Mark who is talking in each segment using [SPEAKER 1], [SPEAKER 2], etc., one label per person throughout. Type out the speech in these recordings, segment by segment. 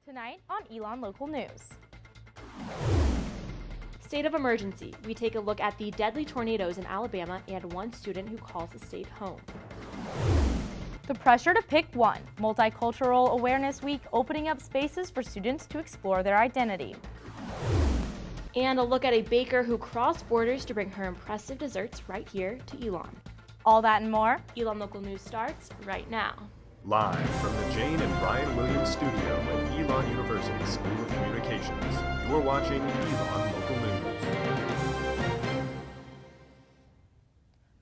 [SPEAKER 1] Tonight on Elon Local News. State of emergency. We take a look at the deadly tornadoes in Alabama and one student who calls the state home. The pressure to pick one. Multicultural Awareness Week opening up spaces for students to explore their identity. And a look at a baker who crossed borders to bring her impressive desserts right here to Elon. All that and more. Elon Local News starts right now.
[SPEAKER 2] Live from the Jane and Brian Williams studio at Elon University School of Communications, you are watching Elon Local News.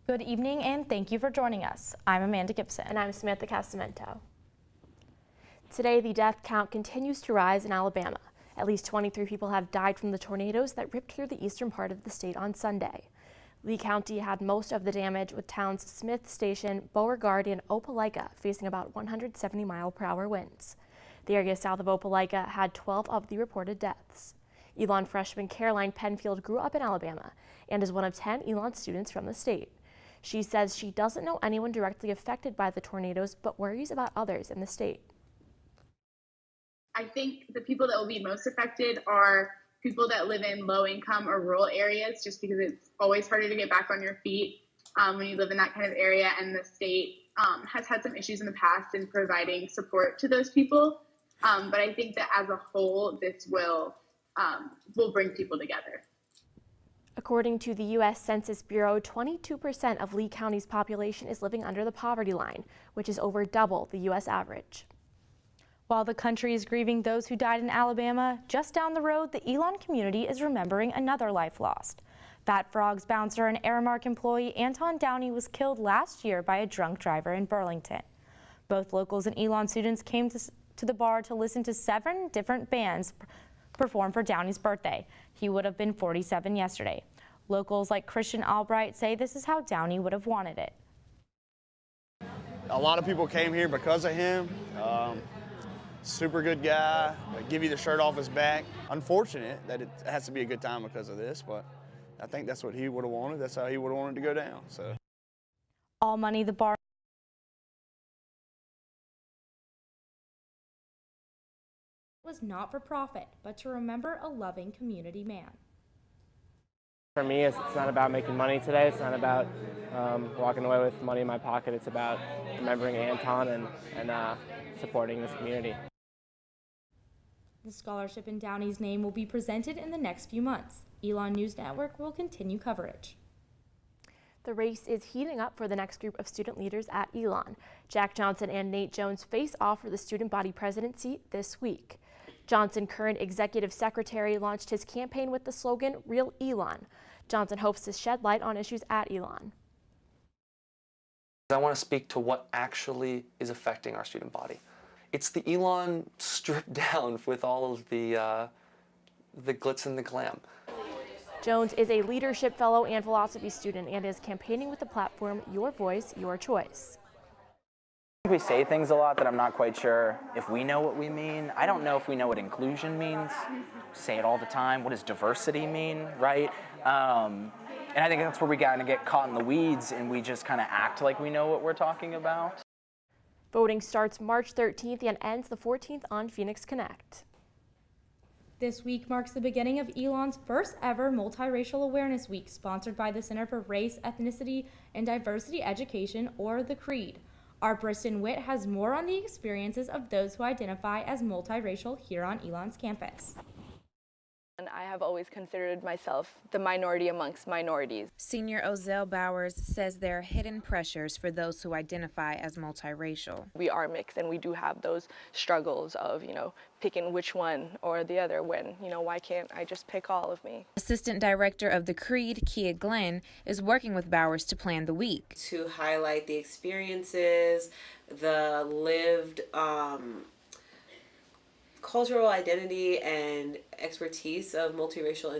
[SPEAKER 1] Good evening and thank you for joining us. I'm Amanda Gibson.
[SPEAKER 3] And I'm Samantha Casamento.
[SPEAKER 1] Today, the death count continues to rise in Alabama. At least 23 people have died from the tornadoes that ripped through the eastern part of the state on Sunday. Lee County had most of the damage, with towns Smith Station, Beauregard, and Opelika facing about 170-mile-per-hour winds. The area south of Opelika had 12 of the reported deaths. Elon freshman Caroline Penfield grew up in Alabama and is one of 10 Elon students from the state. She says she doesn't know anyone directly affected by the tornadoes, but worries about others in the state.
[SPEAKER 4] I think the people that will be most affected are people that live in low-income or rural areas, just because it's always harder to get back on your feet when you live in that kind of area, and the state has had some issues in the past in providing support to those people. But I think that as a whole, this will bring people together.
[SPEAKER 1] According to the U.S. Census Bureau, 22% of Lee County's population is living under the poverty line, which is over double the U.S. average. While the country is grieving those who died in Alabama, just down the road, the Elon community is remembering another life lost. Fat Frogs bouncer and Aramark employee Anton Downey was killed last year by a drunk driver in Burlington. Both locals and Elon students came to the bar to listen to 7 different bands perform for Downey's birthday. He would have been 47 yesterday. Locals like Christian Albright say this is how Downey would have wanted it.
[SPEAKER 5] A lot of people came here because of him. Super good guy, give you the shirt off his back. Unfortunate that it has to be a good time because of this, but I think that's what he would have wanted. That's how he would have wanted to go down. So,
[SPEAKER 1] all money the bar was not for profit, but to remember a loving community man.
[SPEAKER 6] For me, it's not about making money today. It's not about walking away with money in my pocket. It's about remembering Anton and supporting this community.
[SPEAKER 1] The scholarship in Downey's name will be presented in the next few months. Elon News Network will continue coverage. The race is heating up for the next group of student leaders at Elon. Jack Johnson and Nate Jones face off for the student body presidency this week. Johnson, current executive secretary, launched his campaign with the slogan, Real Elon. Johnson hopes to shed light on issues at Elon.
[SPEAKER 7] I want to speak to what actually is affecting our student body. It's the Elon stripped down with all of the glitz and the glam.
[SPEAKER 1] Jones is a leadership fellow and philosophy student and is campaigning with the platform Your Voice, Your Choice.
[SPEAKER 8] We say things a lot that I'm not quite sure if we know what we mean. I don't know if we know what inclusion means. Say it all the time. What does diversity mean, right? And I think that's where we kind of get caught in the weeds and we just kind of act like we know what we're talking about.
[SPEAKER 1] Voting starts March 13th and ends the 14th on Phoenix Connect. This week marks the beginning of Elon's first ever Multiracial Awareness Week, sponsored by the Center for Race, Ethnicity, and Diversity Education, or the CREED. Our Briston Witt has more on the experiences of those who identify as multiracial here on Elon's campus.
[SPEAKER 3] And I have always considered myself the minority amongst minorities.
[SPEAKER 9] Senior Ozell Bowers says there are hidden pressures for those who identify as multiracial.
[SPEAKER 3] We are mixed, and we do have those struggles of, picking which one or the other when, why can't I just pick all of me?
[SPEAKER 9] Assistant Director of the CREED, Kia Glenn, is working with Bowers to plan the week.
[SPEAKER 10] To highlight the experiences, the lived cultural identity and expertise of multiracial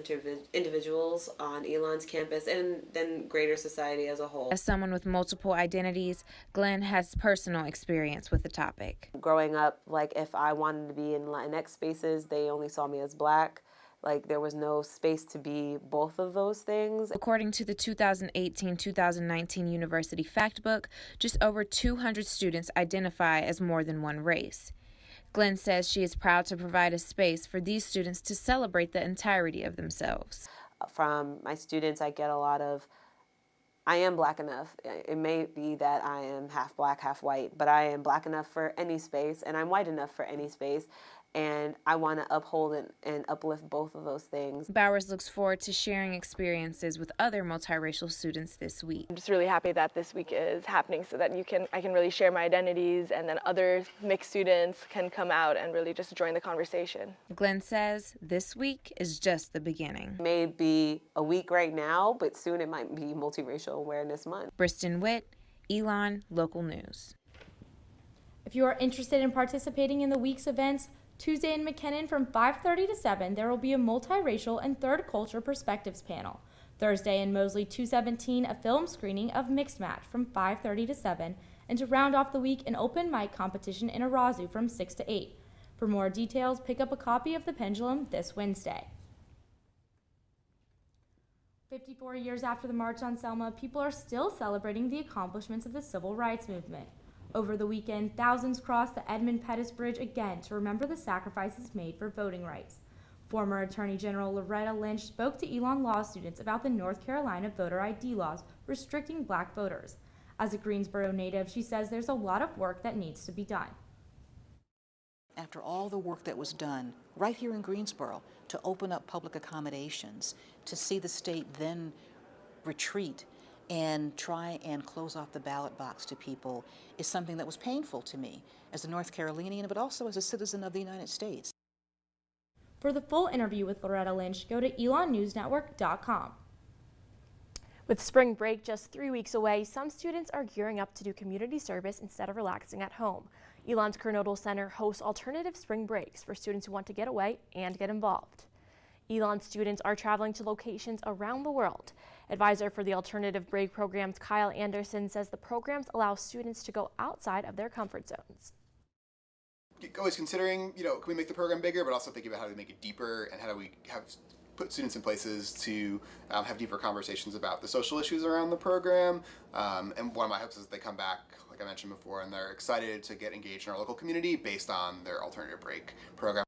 [SPEAKER 10] individuals on Elon's campus and then greater society as a whole.
[SPEAKER 9] As someone with multiple identities, Glenn has personal experience with the topic.
[SPEAKER 10] Growing up, if I wanted to be in Latinx spaces, they only saw me as Black. There was no space to be both of those things.
[SPEAKER 9] According to the 2018-2019 University Factbook, just over 200 students identify as more than one race. Glenn says she is proud to provide a space for these students to celebrate the entirety of themselves.
[SPEAKER 10] From my students, I get a lot of, I am black enough. It may be that I am half black, half white, but I am black enough for any space, and I'm white enough for any space. And I want to uphold and uplift both of those things.
[SPEAKER 9] Bowers looks forward to sharing experiences with other multiracial students this week.
[SPEAKER 3] I'm just really happy that this week is happening so that I can really share my identities, and then other mixed students can come out and really just join the conversation.
[SPEAKER 9] Glenn says this week is just the beginning.
[SPEAKER 10] It may be a week right now, but soon it might be Multiracial Awareness Month.
[SPEAKER 9] Briston Witt, Elon Local News.
[SPEAKER 1] If you are interested in participating in the week's events, Tuesday in McKinnon from 5:30 to 7, there will be a multiracial and third culture perspectives panel. Thursday in Mosley 217, a film screening of Mixed Match from 5:30 to 7, and to round off the week, an open mic competition in Arazu from 6 to 8. For more details, pick up a copy of The Pendulum this Wednesday. 54 years after the March on Selma, people are still celebrating the accomplishments of the civil rights movement. Over the weekend, thousands crossed the Edmund Pettus Bridge again to remember the sacrifices made for voting rights. Former Attorney General Loretta Lynch spoke to Elon law students about the North Carolina voter ID laws restricting black voters. As a Greensboro native, she says there's a lot of work that needs to be done.
[SPEAKER 11] After all the work that was done right here in Greensboro to open up public accommodations, to see the state then retreat and try and close off the ballot box to people is something that was painful to me as a North Carolinian, but also as a citizen of the United States.
[SPEAKER 1] For the full interview with Loretta Lynch, go to elonnewsnetwork.com. With spring break just 3 weeks away, some students are gearing up to do community service instead of relaxing at home. Elon's Kernodle Center hosts alternative spring breaks for students who want to get away and get involved. Elon students are traveling to locations around the world. Advisor for the Alternative Break programs, Kyle Anderson, says the programs allow students to go outside of their comfort zones.
[SPEAKER 12] Always considering, can we make the program bigger, but also thinking about how do we make it deeper and how do we put students in places to have deeper conversations about the social issues around the program. And one of my hopes is that they come back, like I mentioned before, and they're excited to get engaged in our local community based on their Alternative Break program.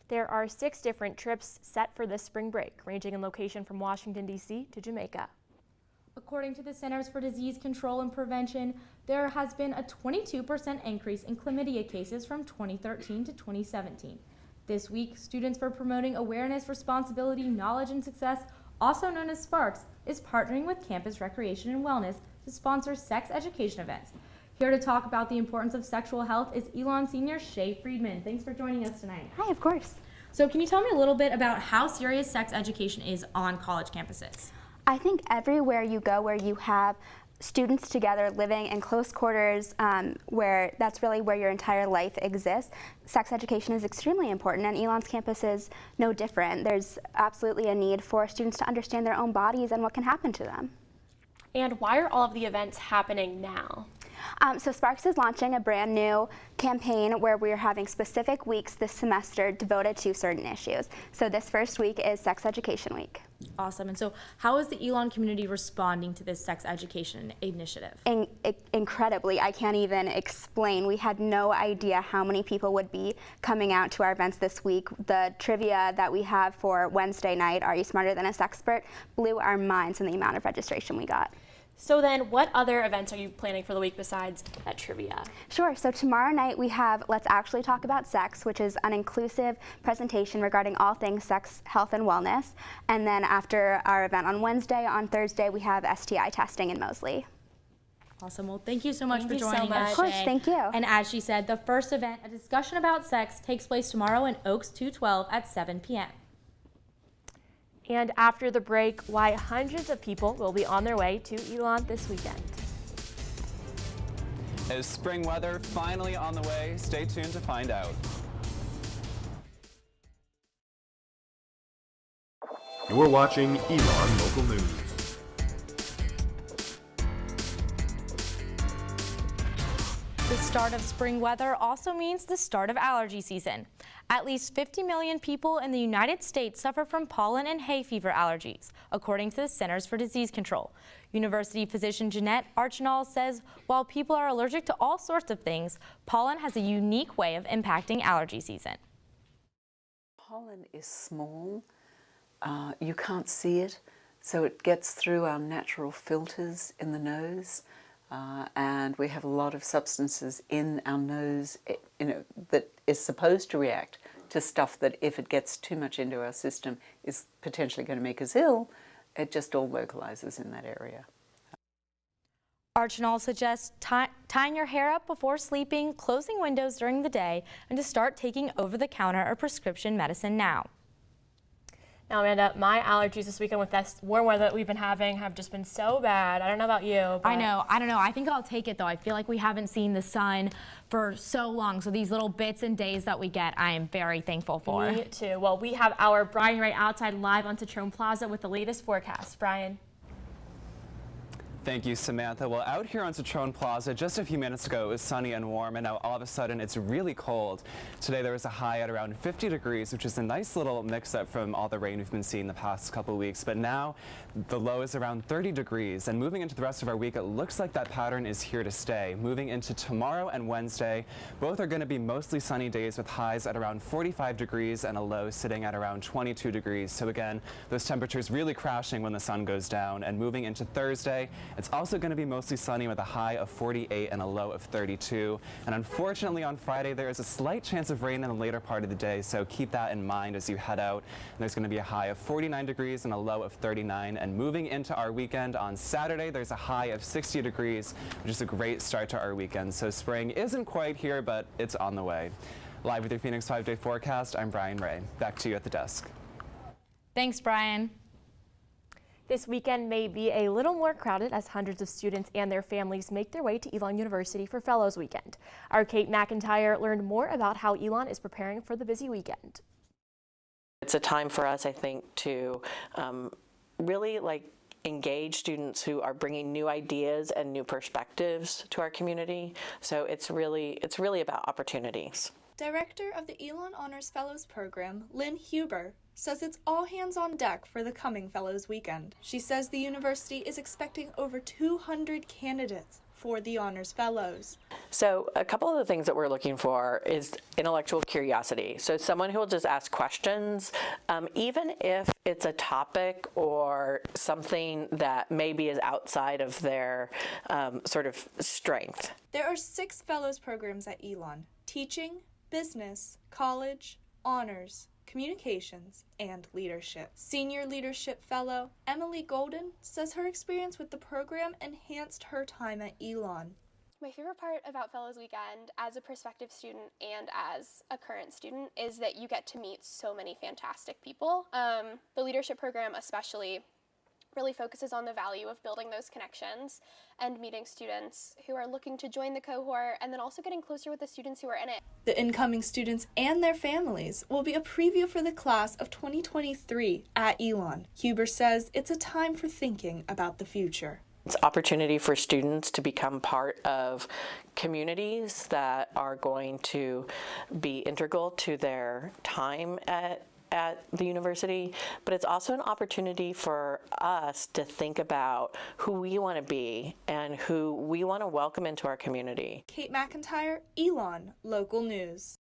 [SPEAKER 1] There are 6 different trips set for this spring break, ranging in location from Washington, D.C. to Jamaica. According to the Centers for Disease Control and Prevention, there has been a 22% increase in chlamydia cases from 2013 to 2017. This week, Students for Promoting Awareness, Responsibility, Knowledge, and Success, also known as SPARKS, is partnering with Campus Recreation and Wellness to sponsor sex education events. Here to talk about the importance of sexual health is Elon Senior Shay Friedman. Thanks for joining us tonight.
[SPEAKER 13] Hi, of course.
[SPEAKER 1] So can you tell me a little bit about how serious sex education is on college campuses?
[SPEAKER 13] I think everywhere you go where you have students together living in close quarters, where that's really where your entire life exists, sex education is extremely important, and Elon's campus is no different. There's absolutely a need for students to understand their own bodies and what can happen to them.
[SPEAKER 1] And why are all of the events happening now?
[SPEAKER 13] So Sparks is launching a brand new campaign where we're having specific weeks this semester devoted to certain issues. So this first week is Sex Education Week.
[SPEAKER 1] Awesome. And so how is the Elon community responding to this sex education initiative?
[SPEAKER 13] Incredibly. I can't even explain. We had no idea how many people would be coming out to our events this week. The trivia that we have for Wednesday night, Are You Smarter Than a Sexpert, blew our minds in the amount of registration we got.
[SPEAKER 1] So then what other events are you planning for the week besides that trivia?
[SPEAKER 13] Sure. So tomorrow night we have Let's Actually Talk About Sex, which is an inclusive presentation regarding all things sex, health, and wellness. And then after our event on Wednesday, on Thursday, we have STI testing in Mosley.
[SPEAKER 1] Awesome. Well, thank you so much for joining us.
[SPEAKER 13] Of course, thank you.
[SPEAKER 1] And as she said, the first event, a discussion about sex, takes place tomorrow in Oaks 212 at 7 p.m. And after the break, why hundreds of people will be on their way to Elon this weekend.
[SPEAKER 14] Is spring weather finally on the way? Stay tuned to find out.
[SPEAKER 2] You're watching Elon Local News.
[SPEAKER 1] The start of spring weather also means the start of allergy season. At least 50 million people in the United States suffer from pollen and hay fever allergies, according to the Centers for Disease Control. University physician Jeanette Archinall says while people are allergic to all sorts of things, pollen has a unique way of impacting allergy season.
[SPEAKER 15] Pollen is small. You can't see it, so it gets through our natural filters in the nose. And we have a lot of substances in our nose, that is supposed to react to stuff that, if it gets too much into our system, is potentially going to make us ill. It just all localizes in that area.
[SPEAKER 1] Archinall suggests tying your hair up before sleeping, closing windows during the day, and to start taking over-the-counter or prescription medicine now. Now, Amanda, my allergies this weekend with this warm weather that we've been having have just been so bad. I don't know about you. But
[SPEAKER 16] I don't know. I think I'll take it, though. I feel like we haven't seen the sun for so long. So these little bits and days that we get, I am very thankful for.
[SPEAKER 1] Me too. Well, we have our Brian right outside live on Citrone Plaza with the latest forecast. Brian.
[SPEAKER 14] Thank you, Samantha. Well, out here on Citrone Plaza, just a few minutes ago, it was sunny and warm, and now all of a sudden it's really cold. Today there was a high at around 50 degrees, which is a nice little mix-up from all the rain we've been seeing the past couple of weeks. But now the low is around 30 degrees, and moving into the rest of our week, it looks like that pattern is here to stay. Moving into tomorrow and Wednesday, both are going to be mostly sunny days with highs at around 45 degrees and a low sitting at around 22 degrees. So again, those temperatures really crashing when the sun goes down. And moving into Thursday, it's also going to be mostly sunny with a high of 48 and a low of 32. And unfortunately on Friday there is a slight chance of rain in the later part of the day, so keep that in mind as you head out. And there's going to be a high of 49 degrees and a low of 39. And moving into our weekend on Saturday, there's a high of 60 degrees, which is a great start to our weekend. So spring isn't quite here, but it's on the way. Live with your Phoenix 5-day forecast, I'm Brian Ray. Back to you at the desk.
[SPEAKER 1] Thanks, Brian. This weekend may be a little more crowded as hundreds of students and their families make their way to Elon University for Fellows Weekend. Our Kate McIntyre learned more about how Elon is preparing for the busy weekend.
[SPEAKER 17] It's a time for us, I think, to really engage students who are bringing new ideas and new perspectives to our community. So it's really about opportunities.
[SPEAKER 18] Director of the Elon Honors Fellows Program, Lynn Huber, says it's all hands on deck for the coming Fellows Weekend. She says the university is expecting over 200 candidates for the Honors Fellows.
[SPEAKER 17] So a couple of the things that we're looking for is intellectual curiosity. So someone who will just ask questions, even if it's a topic or something that maybe is outside of their sort of strength.
[SPEAKER 18] There are 6 Fellows programs at Elon: teaching, business, college, honors, communications, and leadership. Senior Leadership Fellow Emily Golden says her experience with the program enhanced her time at Elon.
[SPEAKER 19] My favorite part about Fellows Weekend as a prospective student and as a current student is that you get to meet so many fantastic people. The leadership program especially really focuses on the value of building those connections and meeting students who are looking to join the cohort, and then also getting closer with the students who are in it.
[SPEAKER 18] The incoming students and their families will be a preview for the class of 2023 at Elon. Huber says it's a time for thinking about the future.
[SPEAKER 17] It's an opportunity for students to become part of communities that are going to be integral to their time at the university, but it's also an opportunity for us to think about who we want to be and who we want to welcome into our community.
[SPEAKER 18] Kate McIntyre, Elon Local News.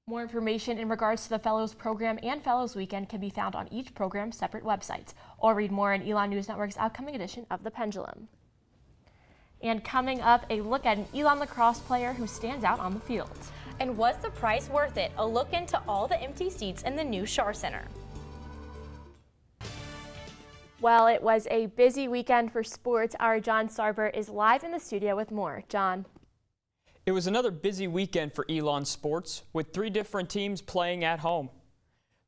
[SPEAKER 1] More information in regards to the Fellows Program and Fellows Weekend can be found on each program's separate websites, or read more in Elon News Network's upcoming edition of The Pendulum. And coming up, a look at an Elon lacrosse player who stands out on the field.
[SPEAKER 16] And was the price worth it? A look into all the empty seats in the new Shar Center.
[SPEAKER 1] Well, it was a busy weekend for sports. Our John Sarber is live in the studio with more. John.
[SPEAKER 20] It was another busy weekend for Elon sports, with 3 different teams playing at home.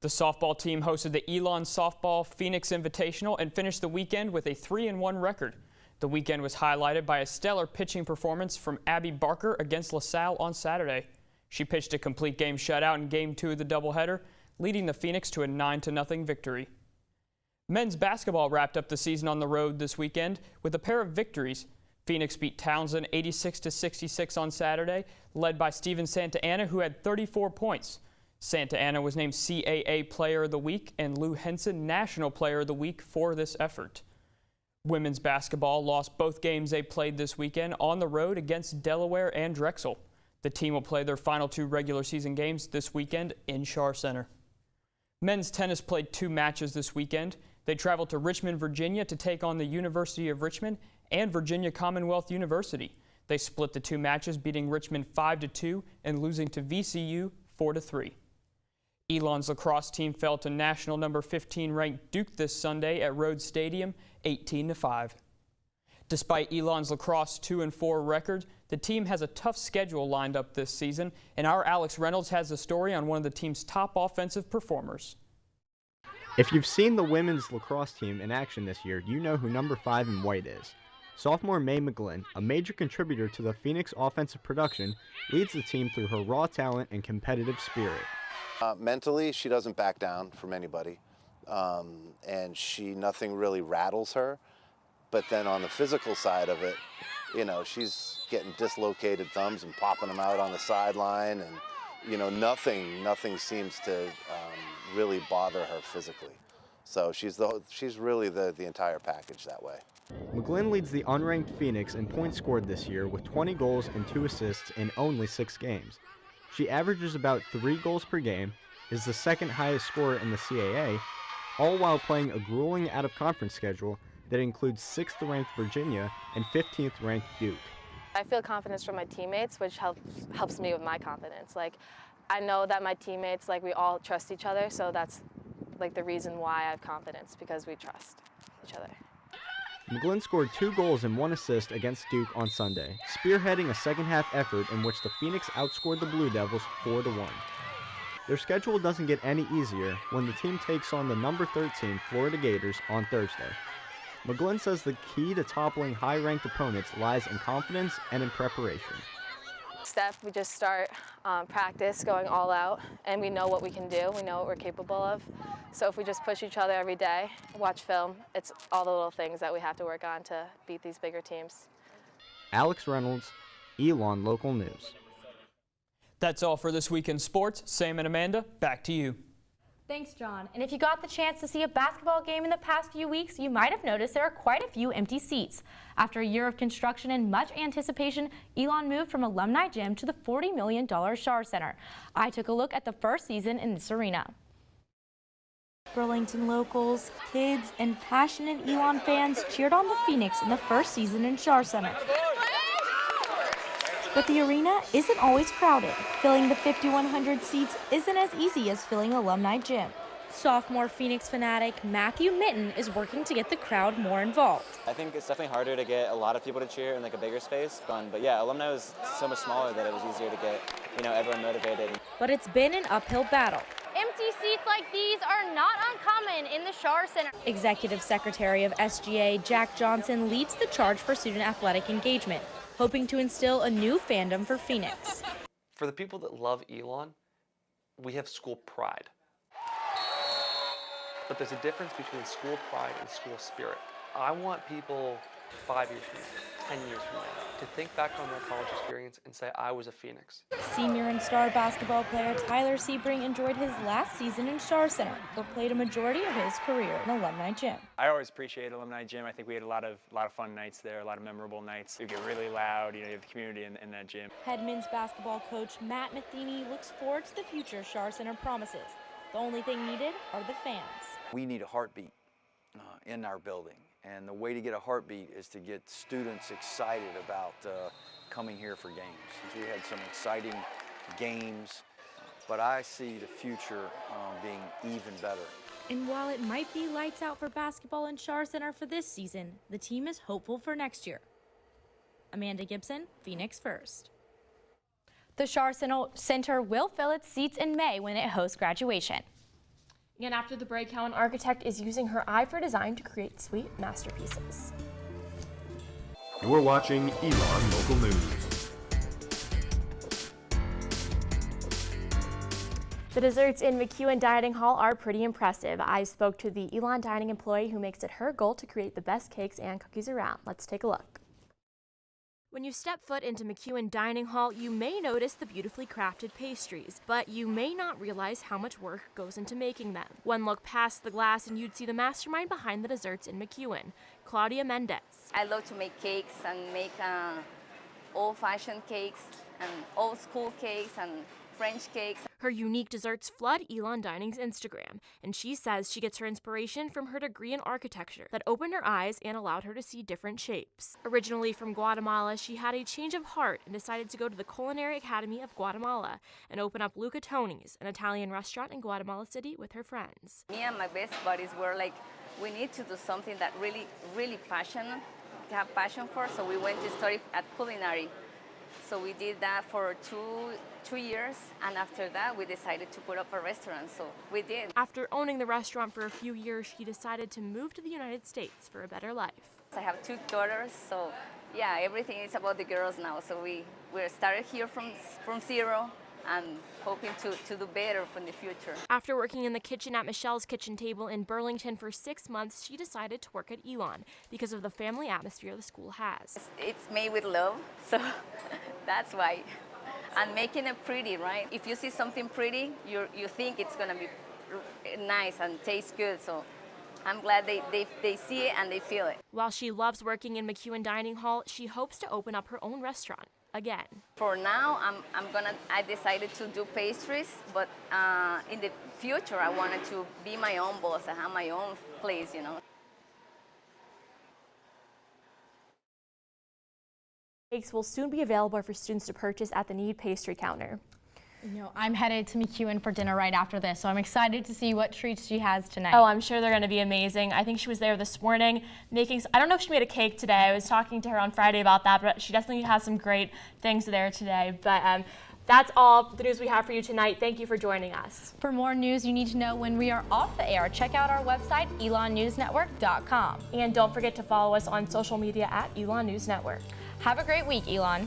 [SPEAKER 20] The softball team hosted the Elon Softball Phoenix Invitational and finished the weekend with a 3-1 record. The weekend was highlighted by a stellar pitching performance from Abby Barker against LaSalle on Saturday. She pitched a complete game shutout in Game 2 of the doubleheader, leading the Phoenix to a 9-0 victory. Men's basketball wrapped up the season on the road this weekend with a pair of victories. Phoenix beat Townsend 86-66 on Saturday, led by Steven Santa Ana, who had 34 points. Santa Ana was named CAA Player of the Week and Lou Henson National Player of the Week for this effort. Women's basketball lost both games they played this weekend on the road against Delaware and Drexel. The team will play their final 2 regular season games this weekend in Schar Center. Men's tennis played 2 matches this weekend. They traveled to Richmond, Virginia to take on the University of Richmond and Virginia Commonwealth University. They split the 2 matches, beating Richmond 5-2 and losing to VCU 4-3. Elon's lacrosse team fell to national number 15 ranked Duke this Sunday at Rhodes Stadium 18-5. Despite Elon's lacrosse 2-4 record, the team has a tough schedule lined up this season, and our Alex Reynolds has a story on one of the team's top offensive performers.
[SPEAKER 21] If you've seen the women's lacrosse team in action this year, you know who number 5 in white is. Sophomore May McGlynn, a major contributor to the Phoenix offensive production, leads the team through her raw talent and competitive spirit.
[SPEAKER 22] Mentally, she doesn't back down from anybody, and nothing really rattles her. But then on the physical side of it, you know, she's getting dislocated thumbs and popping them out on the sideline, and you know, nothing seems to really bother her physically. So she's really the entire package that way.
[SPEAKER 21] McGlynn leads the unranked Phoenix in points scored this year with 20 goals and 2 assists in only 6 games. She averages about 3 goals per game, is the 2nd highest scorer in the CAA, all while playing a grueling out-of-conference schedule that includes 6th ranked Virginia and 15th ranked Duke.
[SPEAKER 23] I feel confidence from my teammates, which helps me with my confidence. Like, I know that my teammates, like, we all trust each other, so that's like the reason why I have confidence, because we trust each other.
[SPEAKER 21] McGlynn scored 2 goals and 1 assist against Duke on Sunday, spearheading a second-half effort in which the Phoenix outscored the Blue Devils 4-1. Their schedule doesn't get any easier when the team takes on the number 13 Florida Gators on Thursday. McGlynn says the key to toppling high-ranked opponents lies in confidence and in preparation.
[SPEAKER 23] Step, we just start practice going all out, and we know what we can do, we know what we're capable of. So if we just push each other every day, watch film, it's all the little things that we have to work on to beat these bigger teams.
[SPEAKER 21] Alex Reynolds, Elon Local News.
[SPEAKER 20] That's all for this week in sports. Sam and Amanda, back to you.
[SPEAKER 1] Thanks, John. And if you got the chance to see a basketball game in the past few weeks, you might have noticed there are quite a few empty seats. After a year of construction and much anticipation, Elon moved from Alumni Gym to the $40 million Schar Center. I took a look at the first season in this arena. Burlington locals, kids, and passionate Elon fans cheered on the Phoenix in the first season in Schar Center. But the arena isn't always crowded. Filling the 5,100 seats isn't as easy as filling Alumni Gym. Sophomore Phoenix fanatic Matthew Mitten is working to get the crowd more involved.
[SPEAKER 24] I think it's definitely harder to get a lot of people to cheer in like a bigger space, but yeah, Alumni was so much smaller that it was easier to get, you know, everyone motivated.
[SPEAKER 1] But it's been an uphill battle.
[SPEAKER 25] Empty seats like these are not uncommon in the Schar Center.
[SPEAKER 1] Executive Secretary of SGA Jack Johnson leads the charge for student athletic engagement, hoping to instill a new fandom for Phoenix.
[SPEAKER 7] For the people that love Elon, we have school pride. But there's a difference between school pride and school spirit. I want people 5 years from now, 10 years from now, to think back on their college experience and say, I was a Phoenix.
[SPEAKER 1] Senior and star basketball player Tyler Sebring enjoyed his last season in Schar Center, but played a majority of his career in Alumni Gym.
[SPEAKER 26] I always appreciate Alumni Gym. I think we had a lot of fun nights there, a lot of memorable nights. It would get really loud, you know, you have the community in that gym.
[SPEAKER 1] Head men's basketball coach Matt Matheny looks forward to the future Schar Center promises. The only thing needed are the fans.
[SPEAKER 27] We need a heartbeat in our building, and the way to get a heartbeat is to get students excited about coming here for games. We had some exciting games, but I see the future being even better.
[SPEAKER 1] And while it might be lights out for basketball in Schar Center for this season, the team is hopeful for next year. Amanda Gibson, Phoenix First. The Schar Center will fill its seats in May when it hosts graduation. And after the break, how an architect is using her eye for design to create sweet masterpieces.
[SPEAKER 2] You're watching Elon Local News.
[SPEAKER 1] The desserts in McEwen Dining Hall are pretty impressive. I spoke to the Elon Dining employee who makes it her goal to create the best cakes and cookies around. Let's take a look. When you step foot into McEwen Dining Hall, you may notice the beautifully crafted pastries, but you may not realize how much work goes into making them. One look past the glass and you'd see the mastermind behind the desserts in McEwen, Claudia Mendez.
[SPEAKER 3] I love to make cakes and make old-fashioned cakes and old-school cakes and French cakes.
[SPEAKER 1] Her unique desserts flood Elon Dining's Instagram, and she says she gets her inspiration from her degree in architecture that opened her eyes and allowed her to see different shapes. Originally from Guatemala, she had a change of heart and decided to go to the Culinary Academy of Guatemala and open up Luca Toni's, an Italian restaurant in Guatemala City, with her friends.
[SPEAKER 3] Me and my best buddies were like, we need to do something that really have passion for, so we went to study at culinary. So we did that for two years, and after that we decided to put up a restaurant, so we did.
[SPEAKER 1] After owning the restaurant for a few years, she decided to move to the United States for a better life.
[SPEAKER 3] I have 2 daughters, so yeah, everything is about the girls now. So we started here from zero and hoping to do better for the future.
[SPEAKER 1] After working in the kitchen at Michelle's Kitchen Table in Burlington for 6 months, she decided to work at Elon because of the family atmosphere the school has.
[SPEAKER 3] It's made with love, so that's why. And making it pretty, right? If you see something pretty, you think it's gonna be nice and taste good. So I'm glad they see it and they feel it.
[SPEAKER 1] While she loves working in McEwen Dining Hall, she hopes to open up her own restaurant again.
[SPEAKER 3] For now, I decided to do pastries, but in the future, I wanted to be my own boss and have my own place, you know.
[SPEAKER 1] Cakes will soon be available for students to purchase at the Need pastry counter.
[SPEAKER 16] You know, I'm headed to McEwen for dinner right after this, so I'm excited to see what treats she has tonight.
[SPEAKER 1] Oh, I'm sure they're going to be amazing. I think she was there this morning making, I don't know if she made a cake today. I was talking to her on Friday about that, but she definitely has some great things there today. But that's all the news we have for you tonight. Thank you for joining us.
[SPEAKER 16] For more news you need to know when we are off the air, check out our website, elonnewsnetwork.com.
[SPEAKER 1] And don't forget to follow us on social media at Elon News Network.
[SPEAKER 16] Have a great week, Elon.